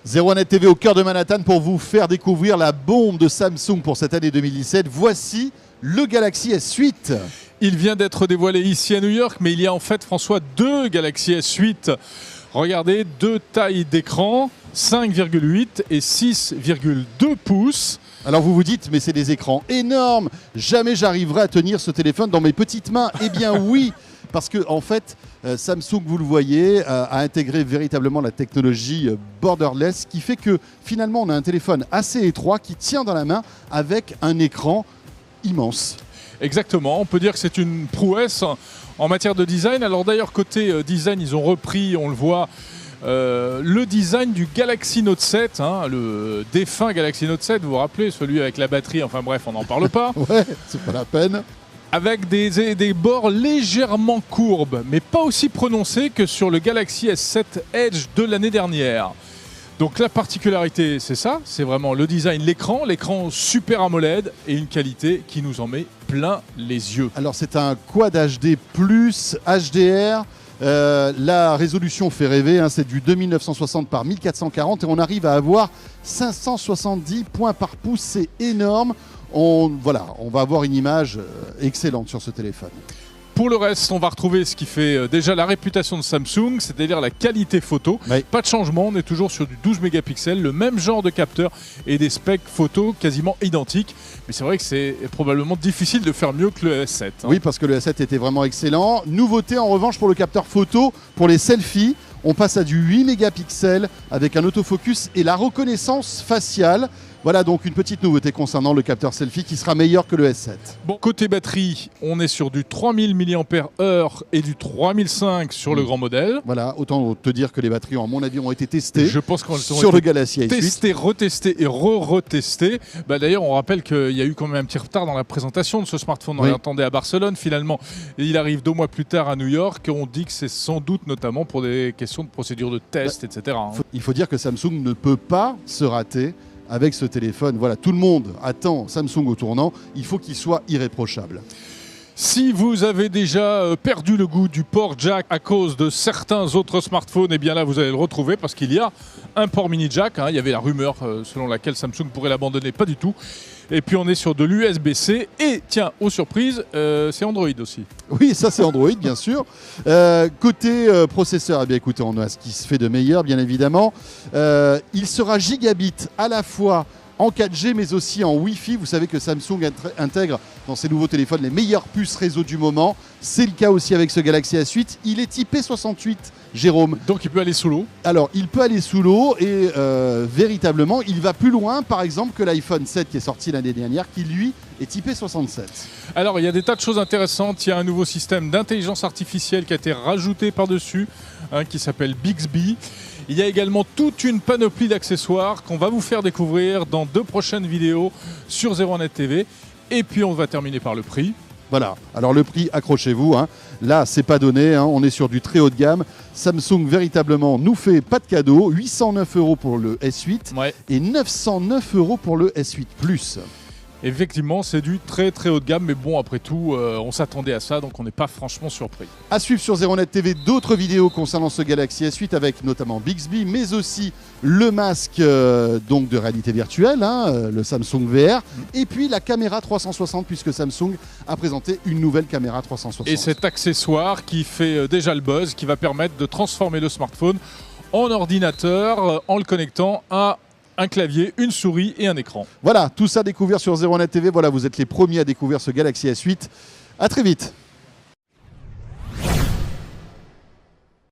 01net TV au cœur de Manhattan pour vous faire découvrir la bombe de Samsung pour cette année 2017. Voici le Galaxy S8. Il vient d'être dévoilé ici à New York, mais il y a en fait, François, deux Galaxy S8. Regardez, deux tailles d'écran, 5,8 et 6,2 pouces. Alors vous vous dites, mais c'est des écrans énormes. Jamais j'arriverai à tenir ce téléphone dans mes petites mains. Eh bien oui, parce que en fait, Samsung, vous le voyez, a intégré véritablement la technologie borderless, qui fait que finalement on a un téléphone assez étroit qui tient dans la main avec un écran immense. Exactement, on peut dire que c'est une prouesse en matière de design. Alors d'ailleurs, côté design, ils ont repris, on le voit, le design du Galaxy Note 7, le défunt Galaxy Note 7, vous vous rappelez, celui avec la batterie, enfin bref, on n'en parle pas. Ouais, c'est pas la peine. Avec des bords légèrement courbes, mais pas aussi prononcés que sur le Galaxy S7 Edge de l'année dernière. Donc la particularité, c'est ça, c'est vraiment le design, l'écran Super AMOLED et une qualité qui nous en met plein les yeux. Alors c'est un Quad HD plus HDR. La résolution fait rêver, c'est du 2960 par 1440 et on arrive à avoir 570 points par pouce, c'est énorme. On va avoir une image excellente sur ce téléphone. Pour le reste, on va retrouver ce qui fait déjà la réputation de Samsung, c'est-à-dire la qualité photo. Oui. Pas de changement, on est toujours sur du 12 mégapixels, le même genre de capteur et des specs photo quasiment identiques. Mais c'est vrai que c'est probablement difficile de faire mieux que le S7. Oui, parce que le S7 était vraiment excellent. Nouveauté en revanche pour le capteur photo, pour les selfies, on passe à du 8 mégapixels avec un autofocus et la reconnaissance faciale. Voilà donc une petite nouveauté concernant le capteur selfie qui sera meilleur que le S7. Bon, côté batterie, on est sur du 3000 mAh et du 3005 sur le grand modèle. Voilà, autant te dire que les batteries, à mon avis, ont été testées. Je pense qu'elles sont sur le Galaxy S8. Testées, retestées et retestées. D'ailleurs, on rappelle qu'il y a eu quand même un petit retard dans la présentation de ce smartphone. On l'attendait à Barcelone finalement. Et il arrive 2 mois plus tard à New York. On dit que c'est sans doute notamment pour des questions de procédure de test, etc. Il faut dire que Samsung ne peut pas se rater avec ce téléphone. Voilà, tout le monde attend Samsung au tournant. Il faut qu'il soit irréprochable. Si vous avez déjà perdu le goût du port jack à cause de certains autres smartphones, eh bien là, vous allez le retrouver parce qu'il y a un port mini jack. Il y avait la rumeur selon laquelle Samsung pourrait l'abandonner, pas du tout. Et puis on est sur de l'USB-C et tiens, aux surprises, c'est Android aussi. Oui, ça c'est Android bien sûr. Côté processeur, eh bien écoutez, on a ce qui se fait de meilleur bien évidemment. Il sera gigabit à la fois en 4G mais aussi en Wi-Fi. Vous savez que Samsung intègre dans ses nouveaux téléphones les meilleures puces réseau du moment. C'est le cas aussi avec ce Galaxy S8. Il est IP68, Jérôme. Donc il peut aller sous l'eau. Alors il peut aller sous l'eau et véritablement il va plus loin par exemple que l'iPhone 7 qui est sorti l'année dernière qui lui est IP67. Alors il y a des tas de choses intéressantes. Il y a un nouveau système d'intelligence artificielle qui a été rajouté par-dessus qui s'appelle Bixby. Il y a également toute une panoplie d'accessoires qu'on va vous faire découvrir dans 2 prochaines vidéos sur 01net TV. Et puis on va terminer par le prix. Voilà, alors le prix, accrochez-vous, là c'est pas donné, on est sur du très haut de gamme. Samsung véritablement nous fait pas de cadeau, 809 € pour le S8 et 909 € pour le S8 Plus. Effectivement, c'est du très très haut de gamme, mais bon, après tout, on s'attendait à ça, donc on n'est pas franchement surpris. À suivre sur 01net TV d'autres vidéos concernant ce Galaxy S8 avec notamment Bixby, mais aussi le masque donc de réalité virtuelle, le Samsung VR, et puis la caméra 360 puisque Samsung a présenté une nouvelle caméra 360. Et cet accessoire qui fait déjà le buzz, qui va permettre de transformer le smartphone en ordinateur en le connectant à un clavier, une souris et un écran. Voilà, tout ça découvert sur 01net TV. Voilà, vous êtes les premiers à découvrir ce Galaxy S8. À très vite.